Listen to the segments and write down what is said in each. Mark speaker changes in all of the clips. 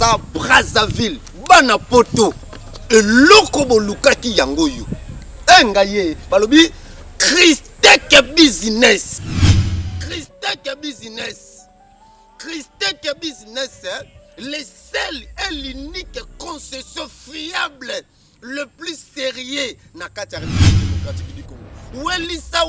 Speaker 1: Kinshasa, Brazzaville, Banapoto, et Lokobo Lukaki Yangoyo. Engaye, balobi, Christek business. Christek business. Christek business, le seul et l'unique concession fiable, le plus sérieux, na kati démocratique du Congo. Welisa.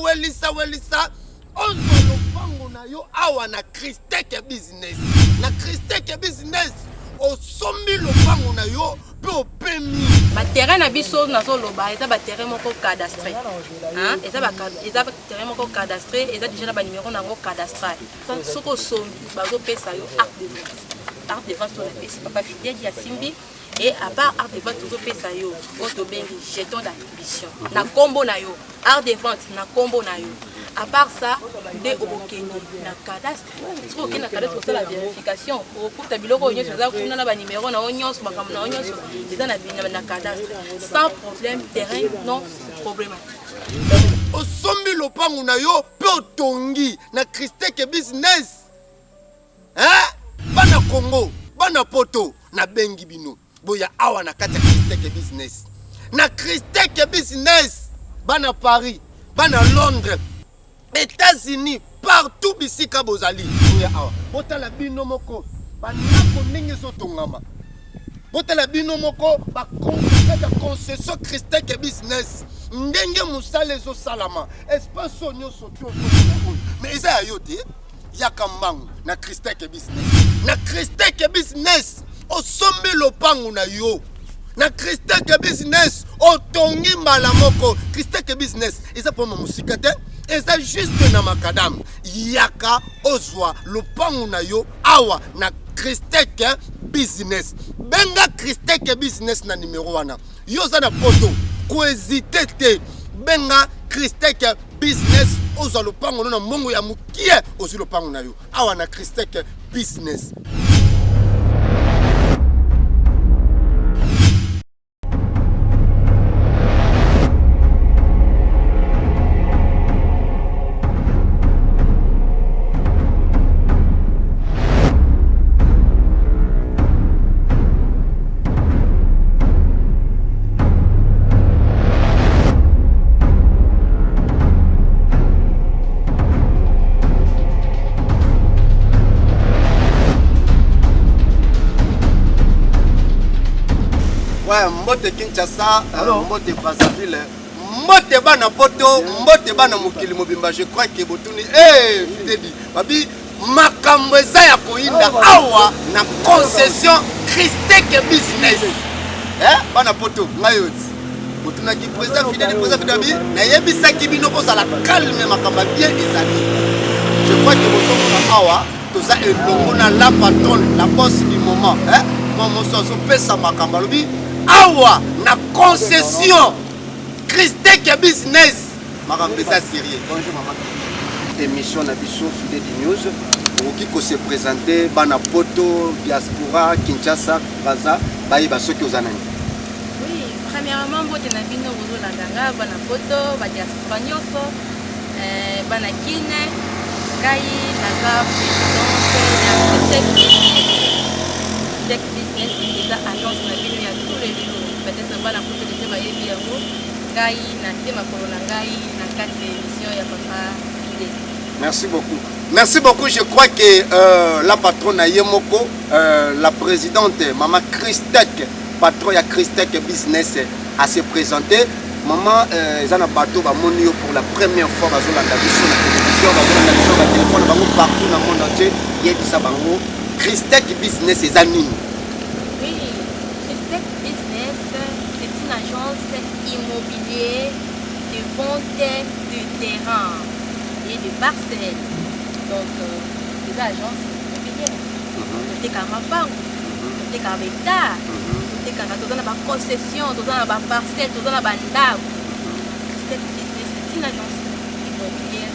Speaker 1: On le pango na yo awa na Christek business. Na Christek business. O sombi le pango na yo pe o pemi.
Speaker 2: Ba terrain na biso na so loba eza ba terrain moko cadastré. Hein? Eza terrain moko cadastré, eza déjà na ba numéro na ngo cadastral. Soko sombi bazo pesa yo acte de vente. Acte de vente to na pesa papa fidèle ya simbi. Et à part art de vente, tout pesa yo, auto bengi, jeton d'attribution. Na combo na yo, art de vente, na combo na yo. À part ça, de obokeni, na cadastre. Si vous na cadastre, c'est la vérification. Au cours de biloko, on a na ba numéro, na onions, makam na onions, c'est na cadastre. Sans problème, terrain non problématique.
Speaker 1: Au sombi lopango na yo, pe otongi, na Christek business. Hein? Bana Congo, bana poto, na bengi bino. Boya awa na kati Christek business. Na Christek business. Bana Paris, bana Londres, États-Unis, partout bisika bozali. Boya awa. Bota la bino moko. Bana koningi sotongama. Bota la bino moko ba concession Christek business. Ndenge musale zo salama. Espace onyo sotio. Mais isa yote yakambangu na Christek business. Na Christek business. O sombi lopango na yo. Na Christek business. O tongi malamoko. Christek business. Eza pour ma musikate. Eza juste na makadam. Yaka ozwa lopango na yo. Awa na Christek business. Benga Christek business na numéro wana. Yo za na poto. Kwezite te. Benga Christek business. Ozwa lopango na mongo ya mukie. Ozu lopango na yo. Awa na Christek business. Mbote Kinshasa, mbote Brazzaville, mbote bana poto, mbote bana mokili mobimba. Je crois que botuni fidèle babi makambo eza ya koinda awa na concession Christek business. Bana poto ngayoti botuna ki président fidèle babi na yebisa ki bino ko sala calme makamba bien ezali. Je crois que botomo awa toza elongo na la patronne, la boss du moment. Maman soso pesa makamba lobi awa na concession Christek business. Marambeza sérieux. Bonjour maman. Émission na biso Fidèle News. Pour qui se présenter bana poto diaspora Kinshasa Braza bayi ba soki ozanani.
Speaker 2: Oui, premièrement bote na bino bozo la nganga bana poto ba diaspora nyonso bana kine kai na ka présidente Christek business est agence na bino ya tous les jours. Peut-être bana poto de ba yebi yango kai na tema kolona ngai na kati émission ya papa Fidèle.
Speaker 1: Merci beaucoup. Merci beaucoup. Je crois que la patronne Yemoko, la présidente Maman Christek, patron ya Christek business, a se présenté. Maman Zana Bato va monio pour la première fois dans la télévision, la téléphone partout dans le monde entier. Il y a ça bango. Christek business est anime.
Speaker 2: Oui, Christek business, c'est une agence immobilière de vente de terrain et de parcelles. Donc, les agences immobilières, tu as ma banque, tu as l'État, tu as ma concession, tu as ma parcelle, tu as ma ndab. C'est une agence immobilière.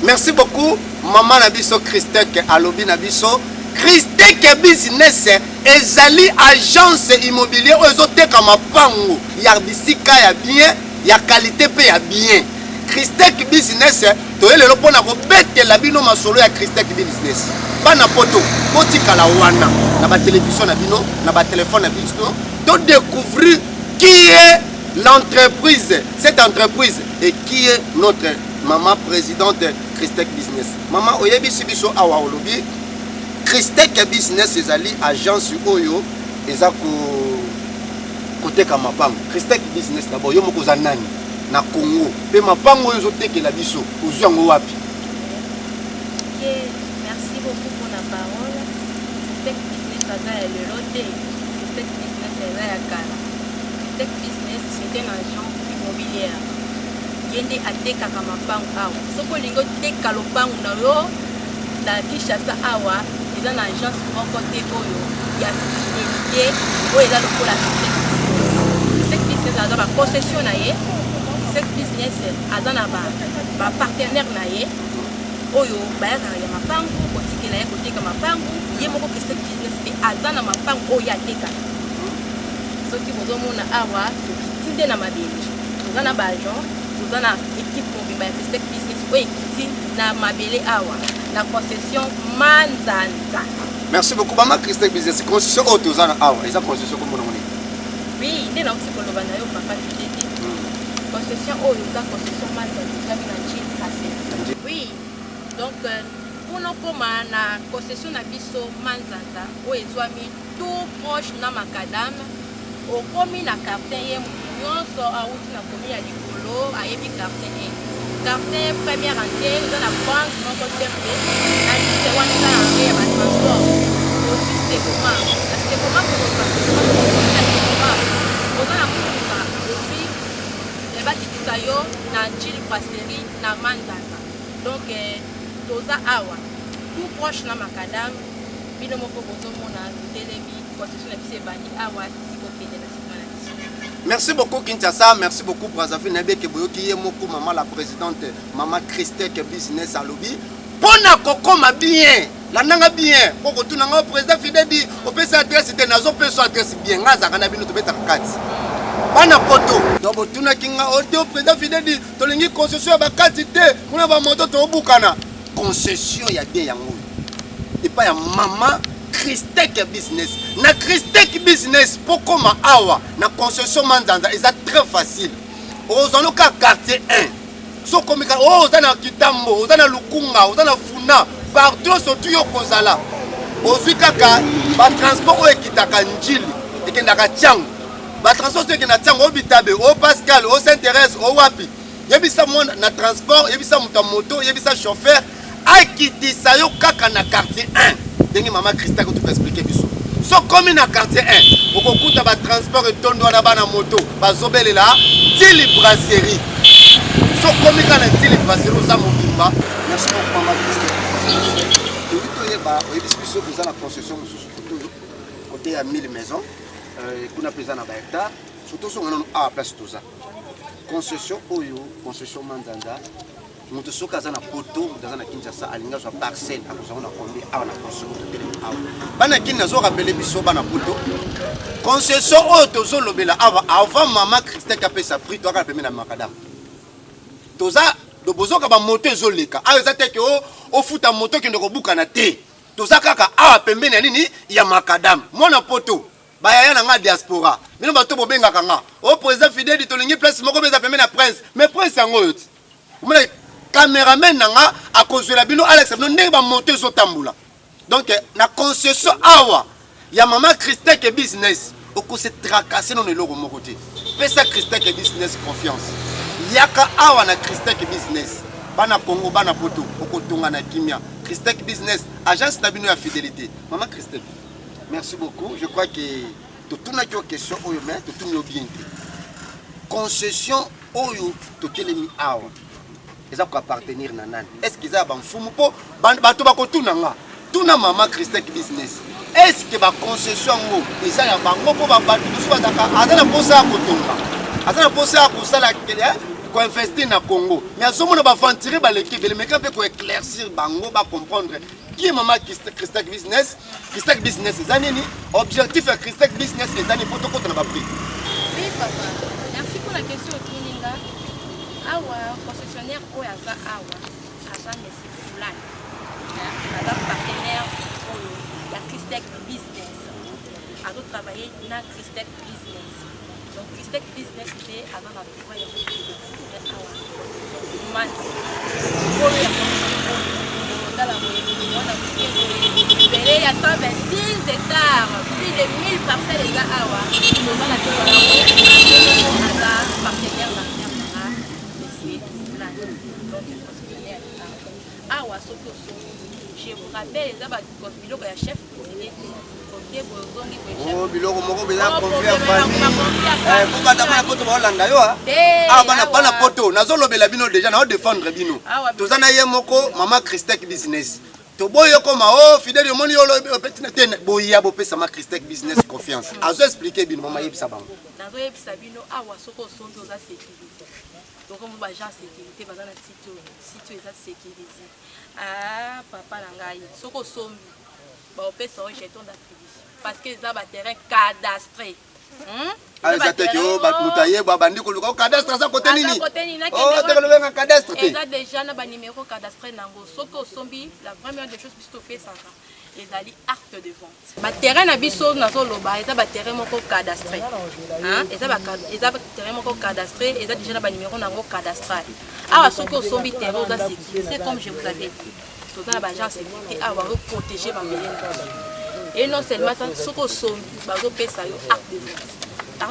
Speaker 1: Merci beaucoup, maman Nabiso Christek, Alobi Nabiso. Christek business, ezali agence immobilière, ozote kama pango, ya bisika ya bien, ya qualité pe ya bien. Christec Business toyelelo pona ko betela bino masolo ya Christec Business bana poto botikala wana na ba télévision na bino na ba téléphone na bino to découvrir qui est l'entreprise, cette entreprise et qui est notre maman présidente Christec Business. Maman oyebi sibiso awa olobi Christec Business ezali agence oyo ezako côté ka mapango. Christec Business d'abord yo moko za nani na Congo pe mapango oyo zotekela biso ozwango wapi?
Speaker 2: OK, merci beaucoup pour la parole. Christec Business azali le loté. Christec Business ezali ya kala. Christec Business c'est un agent immobilier. Yende ateka kama pangu awa. Soko lingo teka lopangu na yo na Kinshasa awa, ils ont une agence pour côté oyo ya fidélité oyo eza lokola Christec Business aza ba concession na ye. Christec Business aza na ba partenaire na ye oyo bayaka ya mapangu kotikela ye koteka mapangu ye moko Christec Business pe aza na mapangu oyo ateka. Soki bozomona awa tinde na mabele toza na baagent toza na équipe mobimba ya Christec Business oyo ekiti na mabele awa na concession Manzanza.
Speaker 1: Merci beaucoup maman Christec Business. Concession oyo toza na awa eza concession komona moni.
Speaker 2: Oui, nde na okisi koloba na yo papa Fideli. Concession oyo eza concession Manzanza ezali na Njili Kase. Oui, donc pour nous koma na concession na biso Manzanza oyo ezwami tout proche na Macadam. Okomi na quartier ye nyonso auti na komi ya likolo ayebi quartier e. Quartier première entrée dans la banque moko tempe na liste wana na entrée ya transport. Aussi c'est comment? C'est comment pour on a mutuka aussi et batikisa yo na Njili Brasserie na Manzanza. Donc toza awa tout proche na Macadam bino moko bozomona telemi concession na biso ebandi awa.
Speaker 1: Merci beaucoup Kinshasa, merci beaucoup Brazzaville Nebeke Boyoki Yemoko maman la présidente maman Christec Business à lobby. Pona kokoma bien, la nanga bien. Poko tu nanga président Fidedi, opesa adresse te nazo peso adresse bien ngaza kana bino to beta kati. Bana poto, dobo tuna kinga audio président Fidedi, to lingi concession ba kati te, kuna ba moto to bukana. Concession ya bien yango. Et pas ya maman Christec Business. Na Christec Business pokoma awa na concession Manzanza est très facile. Ozano ka quartier 1. So komika ozana Kitambo, ozana Lukunga, ozana Funa, partout surtout yo kozala. Ozwi kaka ba transport o ekitaka Njili, ekendaka Tchango. Ba transport so ekenda Tchango o Bitabe, o Pascal, o Saint-Thérèse, o wapi. Yebisa mona na transport, yebisa muta moto, yebisa chauffeur, akitisa yo kaka na quartier 1. Dengi maman Christec ko tu peux expliquer biso. So comme na quartier 1, okokuta ba transport etondo na bana moto, ba zobelela Njili Brasserie. So comme kana Njili Brasserie za mobimba. Merci beaucoup maman Christec. Tout yeba, oyebisi biso ko za na concession mususu koto côté ya 1000 maisons, kuna pesa na ba hectare, surtout so ngana a place toza. Concession oyo, concession Manzanza. Moto soka za na poto ndaza na Kinshasa alinga zo parcelle akozanga na combien awa na concession to tele awa bana kina zo rappeler biso bana poto concession oyo tozo lobela awa avant maman Christec apesa prix to aka pemena Macadam toza do bozoka ba moto ezoleka awa za teke o futa moto ki ndoko buka na te toza kaka awa pembeni ya nini ya Macadam mona poto bayaya na nga diaspora bino bato bobenga kanga o président Fidèle tolingi place moko beza pembeni na prince mais prince yango yo mona caméraman nanga a kozwela bino Alex no ndenge ba monter zo tambula donc na concession awa ya maman Christec Business oko se tracasser non eloko moko te pesa Christec Business confiance yaka awa na Christec Business bana Congo bana poto oko tonga na kimia Christec Business agence na bino ya fidélité maman Christec merci beaucoup je crois que tout na question oyo mais tout nous bien concession oyo to kelemi awa ils ont appartenir na nani est-ce qu'ils ont banfumu po bato bakotuna nga tuna maman Christec Business est-ce que ba concession ngo eza ya bango po ba bato biso azaka azana posa ya kotonga azana posa ya kosala kele ko investir na Congo mais azomona ba ventire ba l'équipe le mec peut ko éclaircir bango ba comprendre qui est maman Christec Business Christec Business ezani ni objectif ya Christec Business ezani poto kota na ba prix.
Speaker 2: Oui papa merci pour la question Tuninga awa concession oyo aza awa aza mesi fulani aza partenaire oyo ya Christec Business azotravaille na Christec Business. Donc Christec Business te aza na droit ya awa manda oyo ya kotala mwana belé ya 126 hectares, plus de 1000 parcelles eza awa toza na teko yango aza partenaire d'affaires nanga monsieur fulani. Donc concessionnaire awa soki osomi je vous rappelle eza biloko ya chef cuisinier te
Speaker 1: biloko moko beza confia famille po batama poto baolanda yo bana poto nazolobela bino déjà na défendre bino toza na ye moko mama Christec Business toboyo koma fidèle moni yo petit na ten boya bopesa ma Christec Business confiance azo expliquer bino mama yebisa bango
Speaker 2: nazo yebisa bino awa soko songi oza sécurité donc mo ba agent sécurité baza na site eza sécurisé papa na ngai soko sombi ba opesa o jeton d'attribution parce que ça va terrain cadastré
Speaker 1: ça te que mutaye bandi ko luka cadastre ça côté nini te ko benga cadastre te
Speaker 2: eza déjà na ba numéro cadastré nango soko sombi la première des choses biso fait ça ezali acte de vente ba terrain na biso nazo loba eza ba terrain moko cadastré eza ba terrain moko cadastré eza déjà na ba numéro nango cadastral awa soko sombi terrain za sécurité comme je vous avais dit tout dans la agence sécurité awa protéger ba mbele et non seulement ça soko sombi bazo pesa yo acte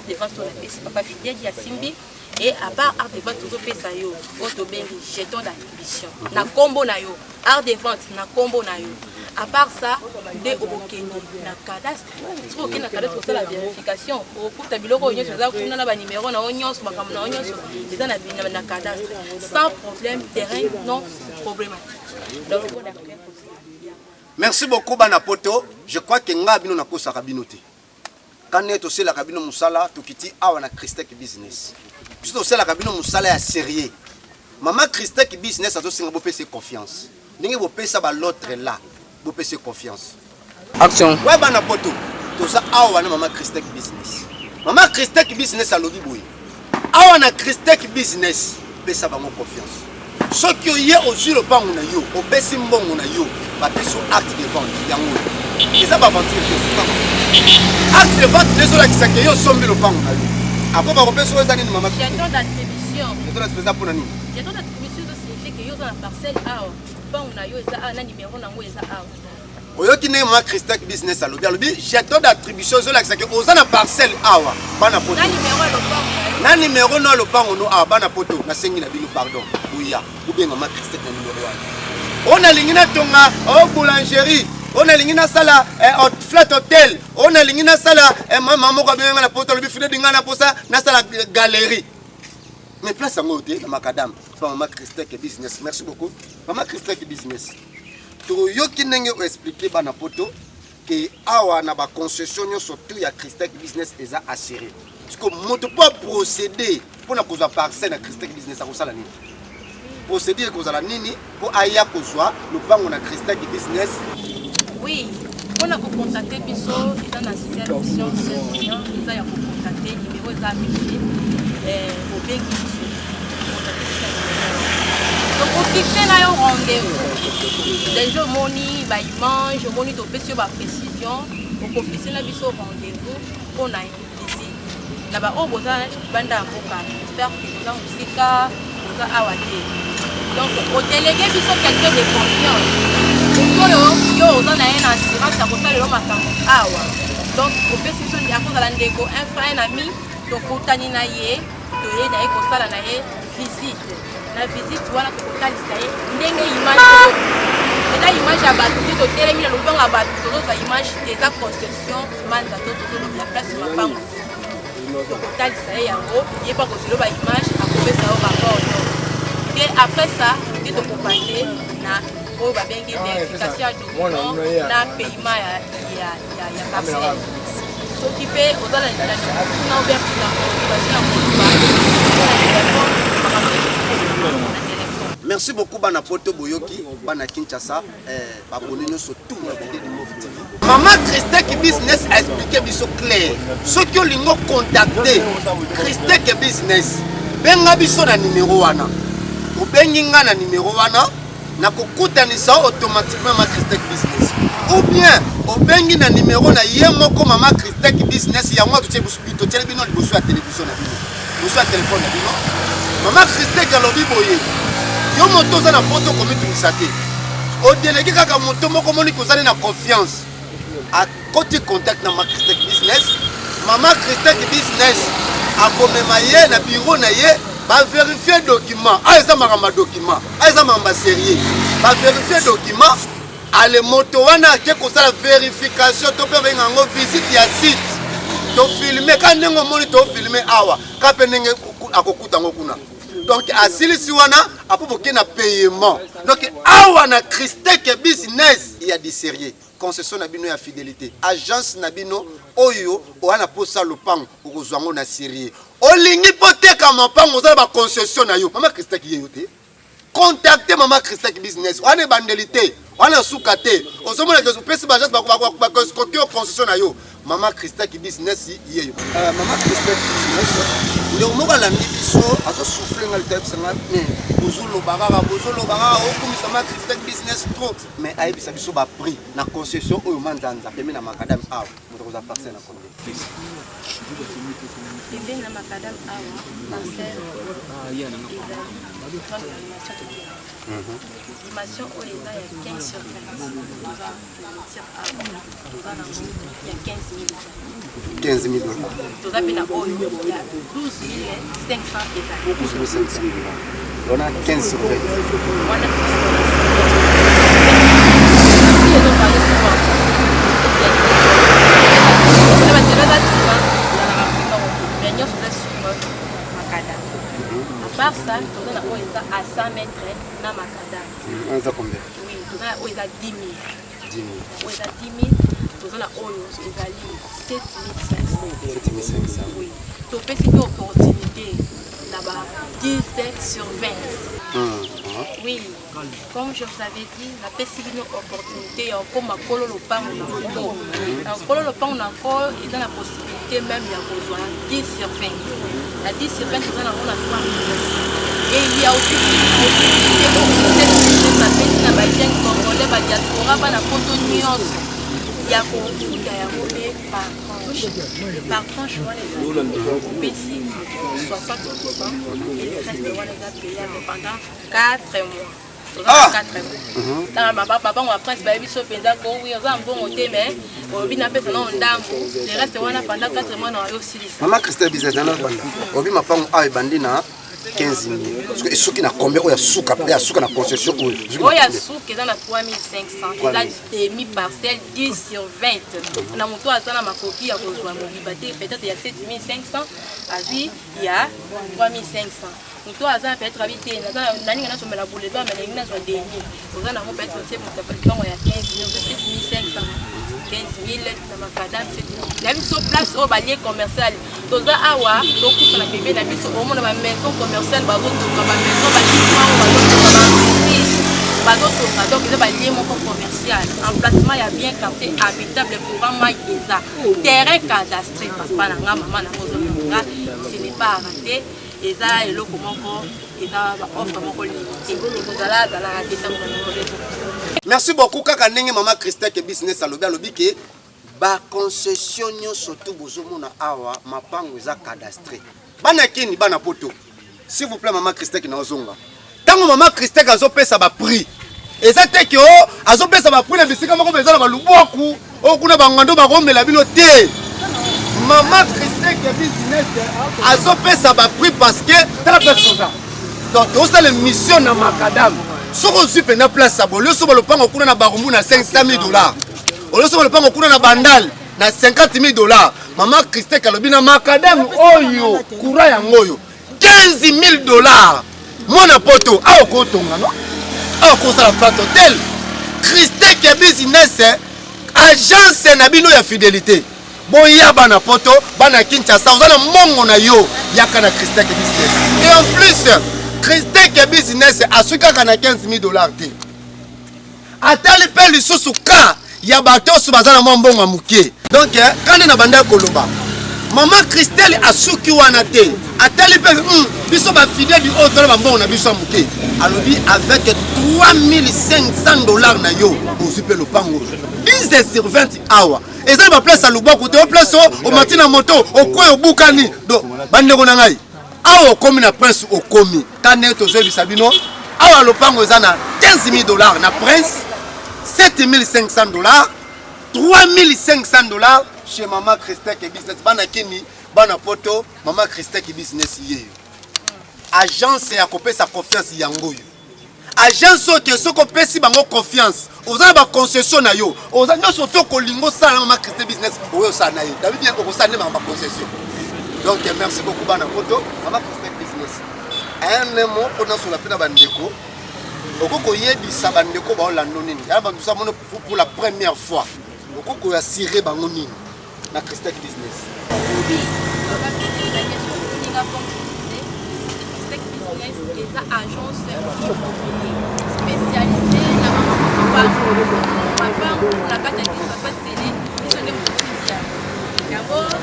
Speaker 2: de vente on appelle papa fidèle ya simbi et à part art de vente tout pesa yo auto bengi jeton d'attribution na combo na yo art de vente na combo na yo à part ça de obokeni na cadastre trop que na cadastre c'est la vérification pour ta biloko nyonso za kuna na ba numéro na nyonso makambo na nyonso eza na cadastre sans problème terrain non problématique donc on a
Speaker 1: merci beaucoup bana poto je crois que nga bino na kosa kabino te quand est aussi la kabino musala tukiti awa na Christec Business juste aussi la kabino musala ya sérieux maman Christec Business azo singa bo pese confiance ndenge bo pesa ba l'autre là bo pese confiance
Speaker 3: action
Speaker 1: ouais bana poto to ça awa na maman Christec Business maman Christec Business alobi boye awa na Christec Business pesa ba mo confiance soki oye aussi le pango na yo opesi mbongo na yo bapeso acte de vente yango eza baventure acte de vente ezolakisa ke yo sombi le pango na yo apo bakopesa eza nini mama
Speaker 2: jeton d'attribution
Speaker 1: mpona nini
Speaker 2: jeton d'attribution signifie ke yo oza na parcelle awa pango na yo eza na numéro nango eza awa
Speaker 1: oyoki ndenge mama Christec Business alobi jeton d'attribution ezolakisa ke oza na parcelle awa bana poto na numéro no lopango no awa bana poto nasengi na bino pardon buya ubenga mama Christec na numéro wana on a lingina tonga boulangerie on a lingina sala flat hotel on a lingina sala mama moko benga na poto lobi fide dinga na posa na sala galerie mais place yango te na makadam mama Christec Business merci beaucoup mama Christec Business to yoki ndenge o expliquer bana poto que awa na ba concession surtout ya Christec Business eza assuré parce que moto pas procéder pour na koza parcelle na Christec Business akosala nini procéder kozala nini pour aya kozwa lupango na Christec Business
Speaker 2: oui on a contacté biso dans la servition servition ils a contacté numéro est affiché au bengi donc on fixe na yo rendez-vous les jours moni ba image moni to pesi ba précision au officier na biso rendez-vous on a visite na ba oboza banda mboka j'espère que vous en musika vous a awate donc au délégué biso quelqu'un de confiance yo oza na ye na assurance ya kosalela makambo awa donc opesi biso akozala ndeko un frère un ami tokutani na ye toye na ye kosala na ye visite na visite wana tokotalisa ye ndenge image eza image ya bato te totelemi na lobongo ya bato tozozwa image te eza concession manza to tozolobela place mapango tokotalisa ye yango ye mpa kozelo ba image akopesa yo rapport te après ça te tokopase na oyo babengi vérification ya document na paiement ya parcelle soki mpe oza na na ouverture na
Speaker 1: merci beaucoup bana poto boyoki bana Kinshasa baboni nyonso tout na vidéo de Move TV maman Christec Business a expliqué biso clair soki olingo contacter Christec Business benga biso na numéro wana obengi nga na numéro wana na kokutanisa automatiquement Mama Christec business ou bien obengi na numéro na ye moko Mama Christec business ya moi totie bino liboso ya télévision na bino liboso ya téléphone na bino Mama Christec alobi boye yo moto oza na poto komitumisa te odeleki kaka moto moko moni kozali na confiance a côté contact na Mama Christec business Mama Christec business akomema ye na bureau na ye ba vérifier document eza makamba document eza makamba sérieux ba vérifier document ale moto wana ke kosala vérification to pe benga ngo visite ya site to filmer ka nengo moni to filmer awa ka pe nenge akokuta ngo kuna donc asilisi wana apoboke na paiement donc awa na Christec business il y a du sérieux concession na bino ya fidélité agence na bino oyo wana posa lopango okozwango na sérieux olingi poteka mapango za ba concession na yo Mama Christec yeyo te contacter Mama Christec business wana bandelité wana sukate osomona que pesi ba agence ba concession na yo Mama Christec business yeyo Mama Christec business le moko la biso azo souffler ngal type sanga mais bozolo bagara okumisa Mama Christec business trop mais ayebisa biso ba prix na concession oyo manzanza pembe na makadam awa moto koza parcelle na combien
Speaker 2: pembe na makadam awa parcelle dimension oyo eza ya 15 sur 20 il y a 15 000 toza pe na oyo ya 12 500 ezali
Speaker 1: on a 15 sur 20
Speaker 2: wana par ça, on a à 100 mètres dans ma cadavre.
Speaker 1: On a combien?
Speaker 2: Oui, on a 10 000.
Speaker 1: 10 000.
Speaker 2: On a 10 000, on a 7 500. Oui. Donc, c'est une opportunité là-bas, 17 sur 20. Oui, comme je vous avais dit, la une opportunité, comme ma colo le pain, on a encore, il a la possibilité même de besoin 10 sur 20. La 10 sur 20, on a 3 000. Et il y a aussi une possibilité pour la personne à la congolais, la diaspora, la photo nuance. Il y a par tranche. Par tranche, on les a 60% et le reste, on les a payés pendant 4 mois. 4 mois. Papa, on va prendre ce baby, oui, on va un bon côté, mais on va pas faire un dambo. Le reste, on a pendant 4 mois, on a aussi les
Speaker 1: Mama Christec business, on va pas un bandina. 15 000. Parce que ceux qui n'ont combien, il y a souka na concession. Il
Speaker 2: y a souka qui est dans la 3500. Il y a demi-parcelle 10 sur 20. On a mon toit à ma copie à rejoindre mon liberté. Peut-être il y a 7500. Il y a 3500. Mon toit à peut-être habité. On a sur la boule d'or, mais il y a sur des nids. On a peut-être aussi mon tapis. Il y a 15 000, 7500. 15 000 dans ma cadavre, c'est la mise sur place au balai commercial. Dans un awa, donc on a bébé la mise au monde de ma maison commerciale, ma maison bâtiment, donc il y a mon commercial. Emplacement, il y a bien capté, habitable pour un maïs, terrain cadastré, papa, maman, ce n'est pas à rater. Et ça, il y a comment il y a offre mon collègue.
Speaker 1: Merci beaucoup kaka ndenge Mama Christec business alobi alobi ke ba concession surtout bozomona awa mapango eza cadastré bana kini bana poto s'il vous plaît Mama Christec na ozonga tango Mama Christec azopesa ba prix eza te ke o azopesa ba prix na bisika moko bezala ba lubwaku o kuna bangando ba romela bino te Mama Christec business azopesa ba prix parce que tala personne donc on ça les missions na makadam. Si on suit une place à Bolio, si on le prend au cours de Barumbu na 500 000 $. On le prend au cours de Bandal na 50 000 $. Maman Christec Kalobina Makadam Oyo, Koura Yangoyo, 15 000 $. Mon apoto, à Okotonga, non? À Okosa la Flat Hotel. Christec business, agence Nabino ya fidélité. Bon, ya bana poto, bana Kinshasa, vous avez mongo na yo, yakana Christec business. Et en plus, Christec business a su kaka na 15 000 $. Atali pe lisusu ka ya bato su bazana mbongo mukie. Donc quand na banda koloba Maman Christelle a souki wana te. Atali pe biso ba fidèle du haut dans ba bon na biso muke. Alobi avec 3500 dollars na yo, ozipe le pango. 10 sur 20 awa. Et ça va place à Luboko, te place au matin moto, au coin au Boukani. Donc bandeko na ngai. Awa komi na prince au komi. Tane to zo bisabino. Awa le pango zana 15 000 dollars na prince. 7 500 dollars. 3500 dollars chez Maman Christelle qui business. Bana kini, bana poto, Maman Christelle qui business yé. Agence à couper sa confiance yango. Agence qui se couper si bango confiance. Aux avez ba concession na yo. Aux avez surtout kolingo ça Maman Christelle business. Oyo ça na yo. David bien ko ça ne ma concession. Donc merci beaucoup bana poto, Maman Christelle business. Un mot pour nous sur la pena bandeko. Okoko yebisa bandeko ba olando nini. Ya ba tusa mono pour la première fois. Okoko ya siré bango nini. Na Christelle business.
Speaker 2: Les agences spécialisées la carte de télé, ils sont des quotidiens. D'abord,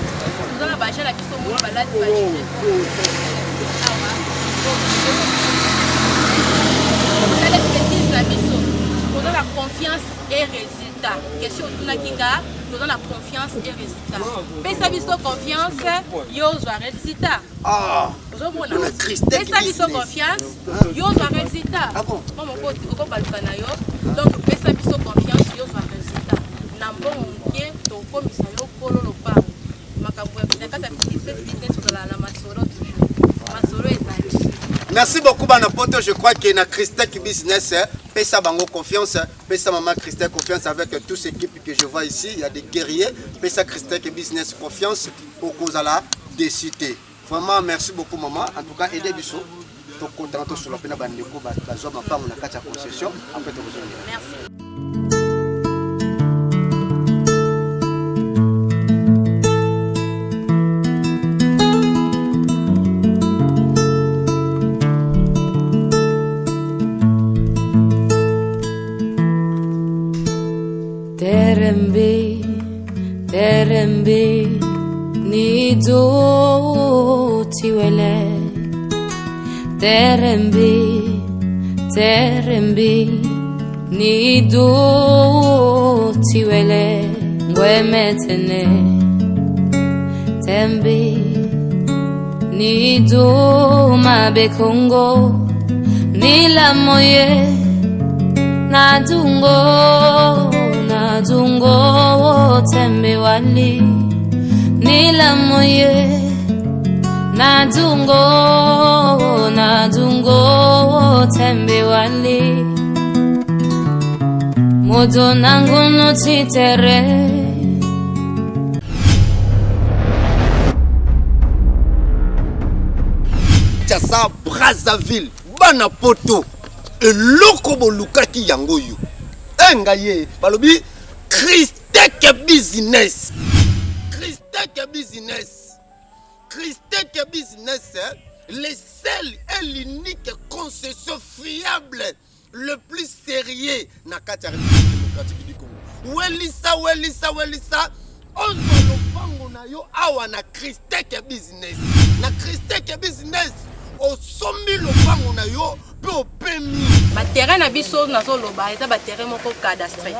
Speaker 2: nous avons la la question de la nous avons la confiance et résultat. Question de la Kinga, nous avons la confiance et résultat. Mais ça biso confiance, yo soit résultat.
Speaker 1: Ah.
Speaker 2: Pesa biso confiance, yo soit résultat. Moi mon pote, on parle pas yo. Donc pesa biso confiance, yo soit résultat. Nambo onké to komisa yo kolo lo pa. Makambo ya kata business de la masolo toujours. Masolo est.
Speaker 1: Merci beaucoup bana poto, je crois que na Christelle business pesa bango confiance, pesa Maman Christelle confiance avec toute cette équipe que je vois ici, il y a des guerriers, pesa Christelle business confiance au cause la décité. Vraiment merci beaucoup maman, en tout cas aidez biso to content sur la pena bandeko ba zo ma pa na kata concession après to rejoindre.
Speaker 2: Merci.
Speaker 3: Terembe nido tiwele Terembe nido tiwele Ngwemetene Tembe nido mabekongo Nila moye Nadungo tembe wali Nila moye Nadungo tembe wali Modo nangu no titere
Speaker 1: Tchasa Brazzaville bana poto eloko bolukaki yango yo engaye balobi Christelle business le seul et l'unique concession fiable le plus sérieux na kati démocratique du Congo. Welisa on le pango na yo awa na Christelle business na Christelle business au sommi le pango na yo pe pemi
Speaker 2: ba terrain na biso na zo loba eza ba terrain moko cadastré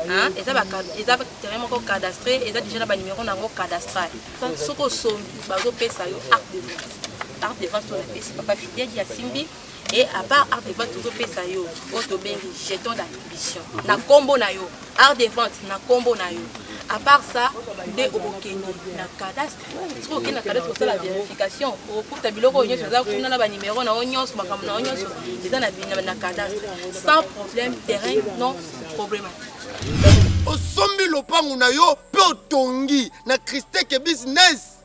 Speaker 2: hein eza ba terrain moko cadastré eza déjà na ba numéro na ngo cadastral soko sommi bazo pesa yo acte de vente to na pesa papa fidèle ya simbi et à part art de vente to pesa yo auto bengi jeton d'attribution na combo na yo art de vente na combo na yo. À part ça, des obokeni na cadastre. Trop que na cadastre c'est la vérification. Au cours de biloko onyo ça kuna na ba numéro na onyo makambo na onyo c'est na cadastre. Sans problème, terrain non problématique.
Speaker 1: Au sombi lopango na yo pe otongi na Christelle business.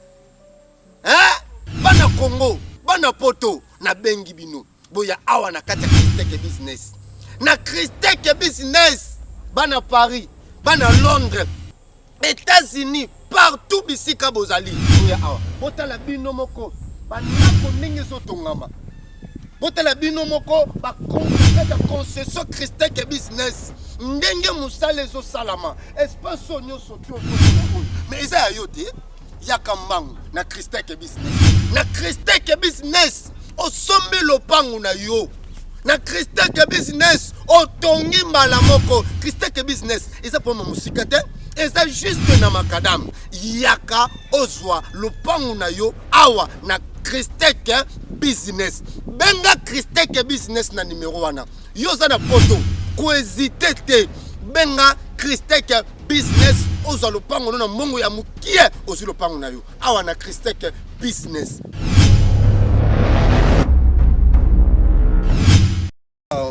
Speaker 1: Hein? Bana Congo, bana poto na bengi bino. Boya awa na kati Christelle business. Na Christelle business. Bana Paris, bana Londres. États-Unis, partout bisika bozali. Bota la bino moko, banako ndenge sotongama. Bota la bino moko, ba concession Christelle business. Ndenge musale zo salama. Espace nyo sotio. Mais ça yote, yaka mbangu na Christeke business. Na Christeke business osombi lopangu na yo. Na Christeke business otongi mbala moko. Christeke business eza pour musika te. Eza juste na makadam. Yaka ozwa lopangu na yo awa na Christeke business. Benga Christeke business na numero wana. Yo za na poto ko hésiter te. Benga Christeke business ozwa lopangu na mongo ya mukie ozwa lopangu na yo awa na Christeke business.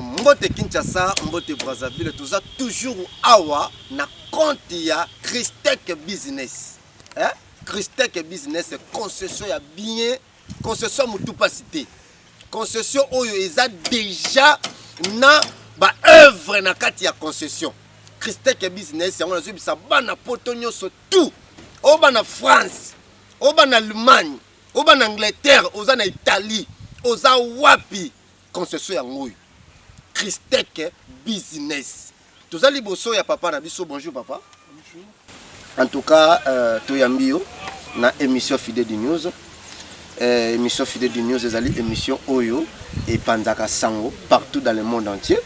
Speaker 1: Mbote Kinshasa, Mbote Brazzaville, tout ça toujours awa na compte ya Christeke business. Hein? Christeke business concession ya bien, concession mutupa cité. Concession oyo eza déjà na ba œuvre na kati ya concession. Christeke business yango nazo bisa bana poto nyonso tout. Oba na France, oba na Allemagne, oba na Angleterre, oza na Italie, oza wapi concession yango oyo. Christeke business. Toza liboso ya papa na biso. Bonjour papa. Bonjour. En tout cas, toyambio na émission Fidèle du News. Émission Fidèle du News ezali émission oyo et pandaka sango partout dans le monde entier.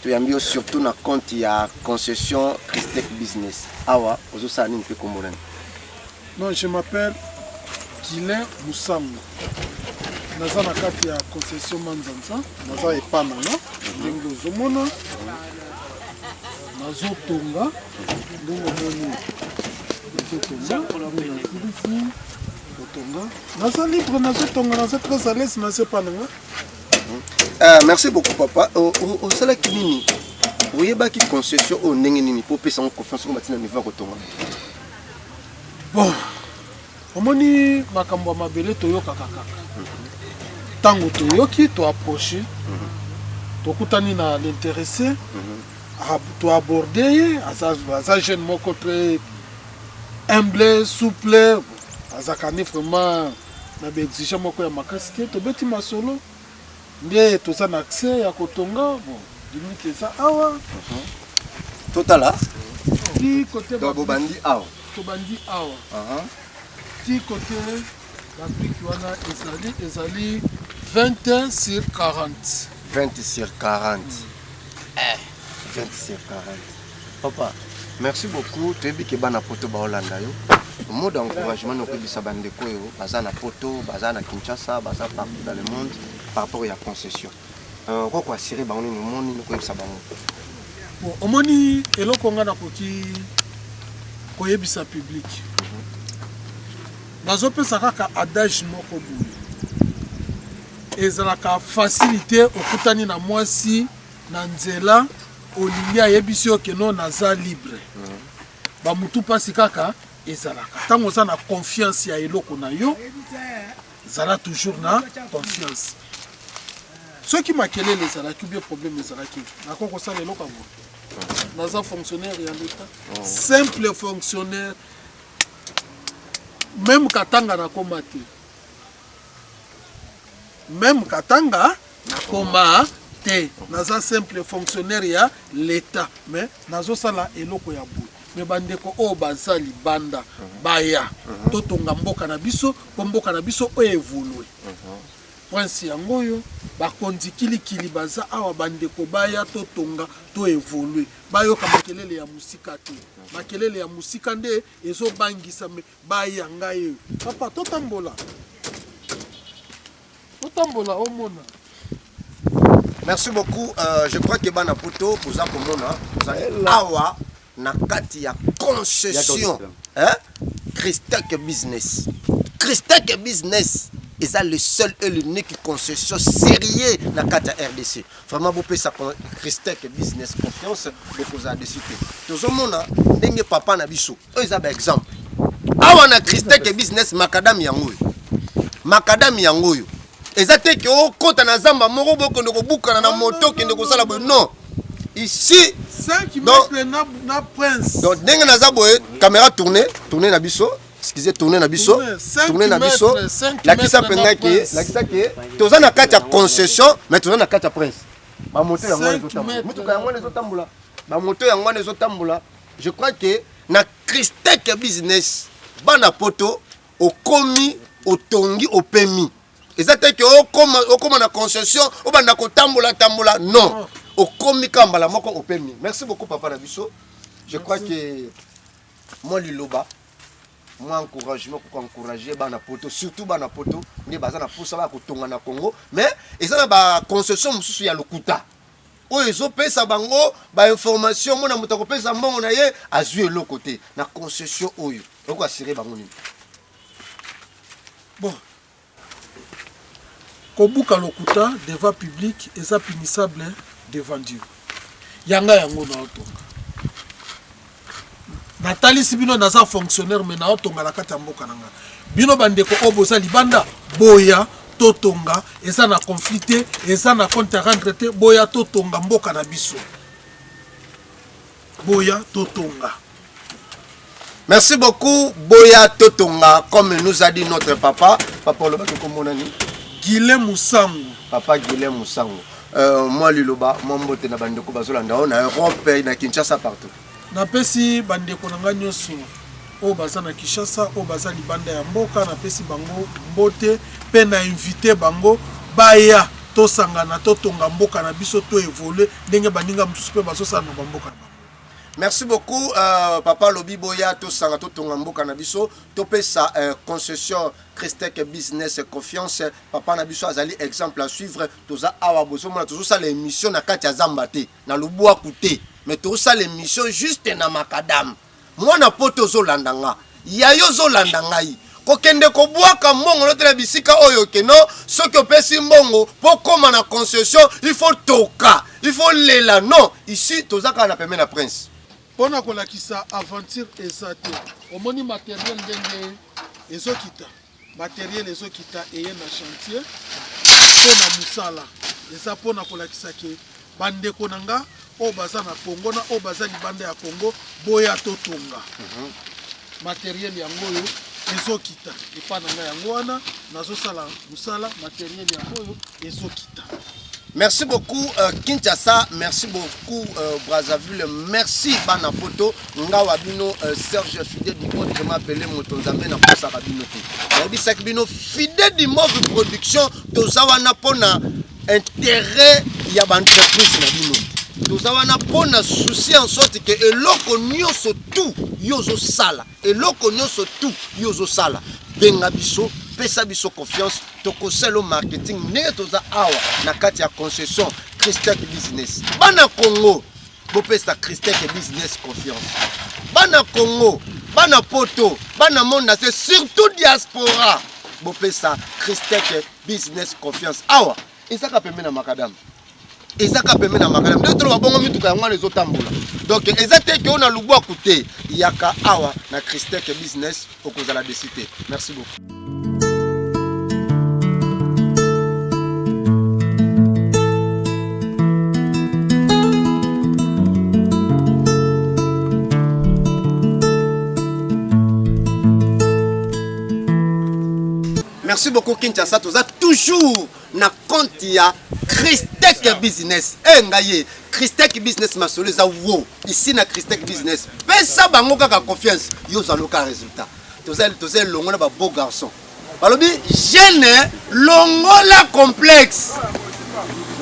Speaker 1: Toyambio surtout na compte ya concession Christeke business. Awa ozo sani mpe kombolani.
Speaker 4: Non, je m'appelle Guilain Moussamou. Naza na kati ya concession Manzanza, naza epana na ndenge ozomona nazotonga ndenge omoni nazotonga naza libre nazotonga naza très à l'aise naza epana nga.
Speaker 1: Merci beaucoup papa. Osalaki nini oyebaki concession o ndenge nini po pesa ngo confiance ko matina niveau kotonga?
Speaker 4: Bon, omoni makambo ya mabele toyokaka kaka. Tango toyoki to approcher tokutani na l'intéressé to aborder aza jeune moko très humble souple azakani vraiment na exigence moko ya makasi te tobeti masolo nde toza na accès ya kotonga bon limite eza awa
Speaker 1: totala
Speaker 4: ti côté
Speaker 1: bobandi awa
Speaker 4: tobandi awa ti côté la brique wana ezali 21 sur 40.
Speaker 1: 20 sur 40. 20 sur 40. Papa, merci beaucoup. Tu as dit que tu as poto ba Hollanda yo. Le mot d'encouragement nous dit ça bandeko yo, bazana poto, bazana Kinshasa, bazana partout dans le monde par rapport à la concession. Quoi assurer ba on ni monde nous ko ça bango.
Speaker 4: Bon, omoni eloko nga na koki koyebisa public. Nazopesa kaka adage moko boye. Ezalaka facilité okutani na mwasi na nzela olingi ayebisi yo keno naza libre. Ba mutu pasi kaka ezalaka. Tango oza na confiance ya eloko na yo, zala toujours na confiance. Soki makelele ezalaki bien problème ezalaki. Nako kosala eloko ngo. Naza fonctionnaire ya l'État. Simple fonctionnaire. Même katanga na koma te. Même katanga na koma te. Naza simple fonctionnaire ya l'État. Mais nazo sala eloko ya bout. Mais bandeko o bazali banda baya. Totonga mboka na biso, po mboka na biso o évoluer. Prince yangoyo bakondi kilikili baza awa bandeko baya totonga to évoluer. Bayoka makelele ya musika te. Makelele ya musika nde ezo bangisa me baya ngayo. Papa totambola. Totambola omona.
Speaker 1: Merci beaucoup. Je crois que bana poto poza komona, awa na kati ya concession. Hein? Christeke business. Christeke business. Et ça le seul et l'unique concession sérieux dans la RDC. Vraiment, vous pouvez ça Christeke business confiance de cause à décider. Tout le monde a des papa na biso. Eux ont exemple. Awa na Christeke business macadam yangoyo. Macadam yangoyo. Et ça te que au kota na zamba moro boko ndeko buka na moto kende ko sala non. Ici
Speaker 4: 5 mètres na prince.
Speaker 1: Donc ndenge na zaboye caméra tourner na biso. Excusez, tourner na biso, tourner na biso. La qui s'appelle toza na kati ya concession, mais toza na kati ya prince. Ba moto ya ngwana ezotambula. Mutuka ya ngwana ezotambula. Ba moto ya ngwana ezotambula. Je crois que na Christeke business bana poto okomi otongi opemi eza te ke okoma na concession obanda kotambola tambola non okomi kambala moko opemi. Merci beaucoup papa na biso. Je crois que moi liloba moi encouragement pour encourager bana poto surtout bana poto ni bazana poussa ba kotonga na Congo mais eza na ba concession mususu ya lokuta oyo ezopesa bango ba information mona moto akopesa mbongo na ye azwi eloko te na concession oyo oko assurer bango nini.
Speaker 4: Bon, kobuka lokuta devant public eza punissable devant Dieu. Yanga yango na otonga. Natali si bino naza fonctionnaire mais na otonga la kati ya mboka nanga. Bino bandeko oboza libanda boya totonga eza na conflit eza na compte à rendre te boya totonga mboka na biso. Boya totonga.
Speaker 1: Merci beaucoup Boya Totonga comme nous a dit notre papa le bato komonani
Speaker 4: Guilhem Moussango.
Speaker 1: Papa Guilhem Moussango. Moi liloba moi mbote na bandeko bazolanda na Europe na Kinshasa partout.
Speaker 4: Napesi bandeko nanga nyoso o baza na Kinshasa o baza libanda ya mboka napesi bango mbote pe na invité bango baya tosangana totonga mboka na biso to évoluer ndenge baninga mususu pe bazosana na mboka.
Speaker 1: Merci beaucoup papa Lobi Boya tosanga totonga mboka na biso topesa concession Christec Business Confiance papa na biso azali exemple à suivre toza awa bozo mona tozo sa l'émission na kati ya zamba te na lubwa kuté mais tozo sa l'émission juste na makadam mwana poto zo landanga ya yo zo landanga yi kokende kobwaka mbongo notela bisika oyo keno soki opesi mbongo po koma na concession il faut toka il faut lela non ici tozaka na pembe na prince.
Speaker 4: Pona kolakisa aventure ezate omoni matériel ndenge ezokita matériel ezokita eye na chantier pona musala eza pona kolakisa ke bandeko nanga o baza na Congo na o baza libanda ya Congo boya totonga matériel yango yo ezokita epa nanga yango wana nazosala musala matériel yango yo ezokita.
Speaker 1: Merci beaucoup Kinshasa, merci beaucoup Brazzaville, merci Bana Poto, Ngawa Bino, Serge Fidèle du monde, je m'appelle Motonzamé na Posa Rabino. Nabi Sakbino fidèle du mauve production, Tozawana Pona intérêt ya l'entreprise na bino. Tozawana Pona souci en sorte que eloko nyoso tout yozo sala, eloko nyoso tout yozo sala. Benga biso pesa biso confiance tokoselo marketing ne toza awa na kati ya concession Christec Business bana Congo bopesa Christec Business Confiance bana Congo bana poto bana monde c'est surtout diaspora bopesa Christec Business Confiance awa ezaka pembe na makadam ezaka pembe na makadam ndio tolo babongo mituka yango na ezotambola donc ezate ke ona lubwa kuté yaka awa na Christec Business okozala décider. Merci beaucoup. Merci beaucoup Kinshasa, tu as toujours na compte ya Christec Business. Ngaye, Christec Business masolo za wo. Ici na Christec Business. Pesa bango kaka confiance, yo za loka résultat. Tozel longola ba beau garçon. Balobi jeune longola complexe.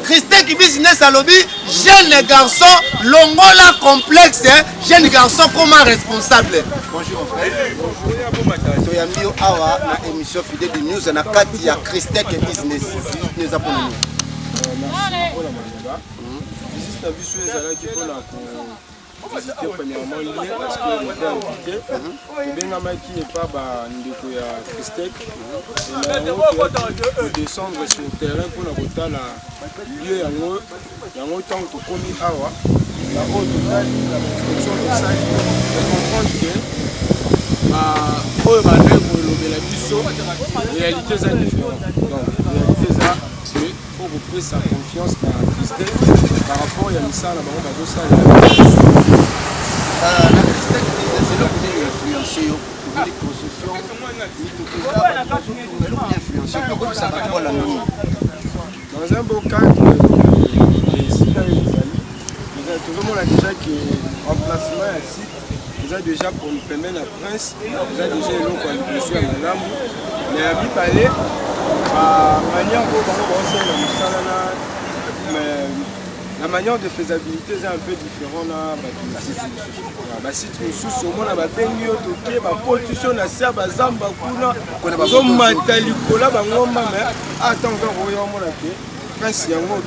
Speaker 1: Christec Business alobi jeune garçon longola complexe, jeune garçon comment responsable. Bonjour frère. Toyambio awa na émission Fidèle de News na kati ya Christec Business. Nous appelons nous.
Speaker 5: Visiter premièrement lié parce que on était invité. Bengamaki et pas ndeko ya Christec. Et descendre sur le terrain pour la rota la lieu yango tant que komi awa la haute la construction de ça et comprendre que oyo bande pour le la biso réalité est différente. Donc réalité ça c'est faut reprendre sa confiance dans Christec par rapport à misala bango bazosala
Speaker 1: na Christec Business c'est là pour influencer yo pour les concessions
Speaker 5: dans un beau cadre tout le monde a déjà que remplacement à site nous a déjà pour nous permettre la prince, nous a déjà eu l'occasion à la lampe. Mais à parler, manière la manière de faisabilité est un peu différente là. Bah si tu sous au moins la bengi otoké ba position na sia ba zamba kuna zo matali kola ba ngomba mais attends on va voir la paix. Prince yango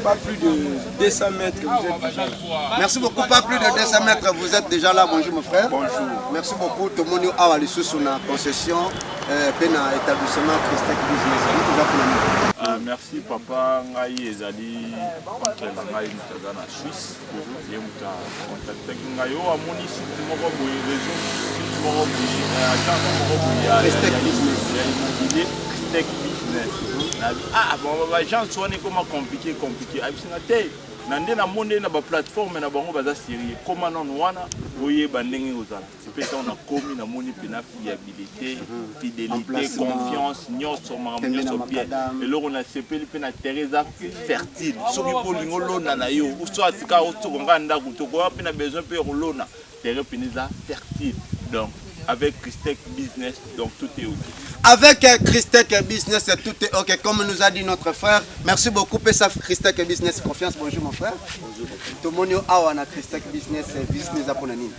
Speaker 5: pas plus de 200 mètres que vous êtes déjà là.
Speaker 1: Merci beaucoup, pas plus de 200 mètres, vous êtes déjà là. Bonjour mon frère.
Speaker 5: Bonjour.
Speaker 1: Merci beaucoup. Tout le monde a eu sous la concession, pena établissement Christec Business.
Speaker 6: Merci papa, ngai ezali contre la ngai mutaza na Suisse. Ye muta contacté ngai o amoni site moko boye région site moko boye agence moko boye
Speaker 1: Christec Business.
Speaker 6: Ya immobilier Christec Business. Ah bon agence wana comment compliqué abisinga te. Nande na monde na ba plateforme na bango baza sérieux. Comment non wana boye bandenge ozala. C'est peut-être on a commis na moni pena fiabilité, fidélité, confiance, nyonso makambo bien. Et là on a sepeli pena Teresa fertile. Soki ko lingolo na yo, ou soit tika o tokonga ndako toko pena besoin pe rolona. Teresa pena fertile. Donc avec Christec Business, donc tout est OK.
Speaker 1: Avec Christec Business, tout est OK, comme nous a dit notre frère. Merci beaucoup, Pessa Christec Business Confiance. Bonjour mon frère. Bonjour. Tout le monde a un Christec Business à Ponani.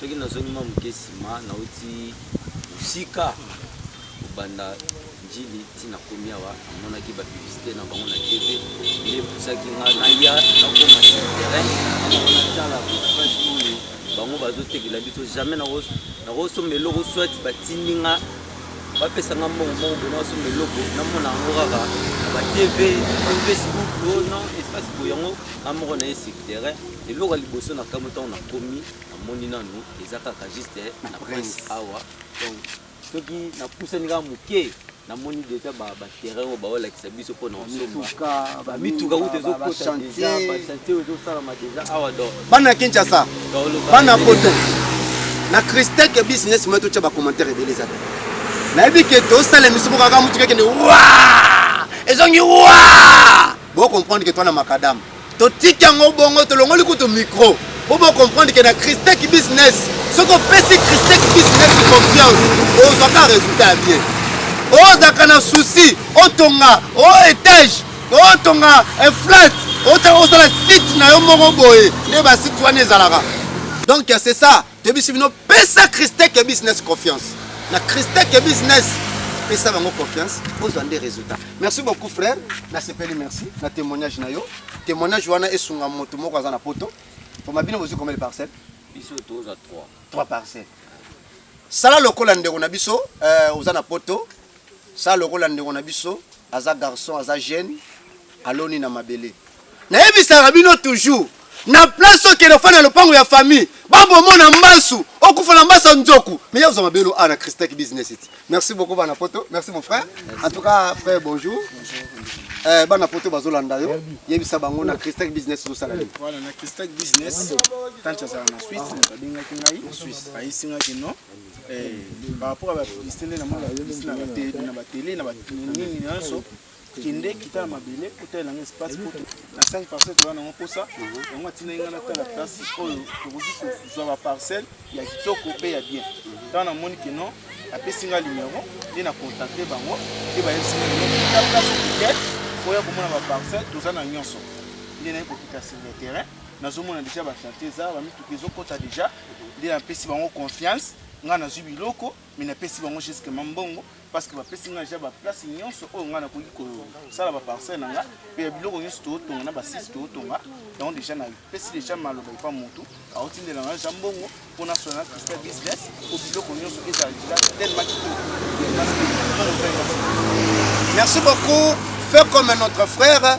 Speaker 7: Ce qui nous a dit que Sika banda njili tina komia wa mona ki ba publicité na bango na TV ile pusaki nga na ya na koma terrain na tala profession bango bazo tekela biso jamais na roso meloko soit batininga ba pesa nga mbongo bona so meloko na mona ngora ba TV Facebook non espace boyango amoro na secteur et loko liboso na kamuta on a komi amoni nanu ezaka juste na prince awa. Donc, ce qui n'a poussé à mouquer, n'a moni déjà terrain au bas avec sa biso pour nous. Mituka ou des autres chantiers aux autres salama déjà awado.
Speaker 1: Bana Kinshasa. Bana poto. Na Christec Business moi tout ba commentaire rebelle ça. Na bi ke to sala misu ko ka mutuka kene wa! Ezongi wa! Bo comprendre que toi na makadam. To tikango bongo to longoli ko to micro. Pour comprendre que dans Christec Business, ce qu'on fait c'est Christec Business confiance, on a un résultat bien. On a un souci, on tonga, on étage, on tonga un flat, on a un site na yo moko boye, ne ba site wana ezalaka. Donc c'est ça, te bisibino pesa Christec Business confiance. Na Christec Business pesa bango confiance, on a des résultats. Merci beaucoup frère, na sepeli merci, na témoignage na yo. Témoignage wana esunga moto moko azana poto. Pour ma bien, vous avez combien de parcelles?
Speaker 7: Biso toza 3.
Speaker 1: 3 parcelles. Sala lokola ndeko na biso, ozana poto. Sala lokola ndeko na biso, aza garçon, aza jeune, aloni na mabele. Na yebisa rabino toujours. Na place ke le fana lopango ya famille. Babo mona mbasu, okufa na mbasa nzoku. Mais ya ozama belo ana Christec Business. Merci beaucoup bana poto. Merci mon frère. En tout cas, frère, bonjour. Bana poto bazolanda yo yebisa bango na Christec Business zo sala.
Speaker 5: Voilà na Christec Business tant ça na Suisse balinga kingai Suisse aisinga kino par rapport à la publicité na mala na télé na nini naso kinde kita mabele hôtel na espace pour na 5 parcelles wana ngokosa ngo tina inga na tala place oyo tokoki ko ba parcelle ya kitoko pe ya bien dans na moni kino apesinga numéro et na contacter bango et ba yesinga na place ticket pour ya komona ba parcelle tozana nyonso ndena ko kita sur le terrain nazomona déjà ba chantier za ba mituki ezokota déjà ndena pesi bango confiance nga na zubi loko mais na pesi bango jusque mambongo parce que ba pesi nga déjà ba place nyonso o nga na koki ko sala ba parcelle nga pe biloko nyonso to tonga na ba 6 to tonga donc déjà na pesi déjà maloba pa mutu a otindela nga jambongo pour national Christec Business o biloko nyonso eza déjà tellement
Speaker 1: Merci beaucoup. Fais comme notre frère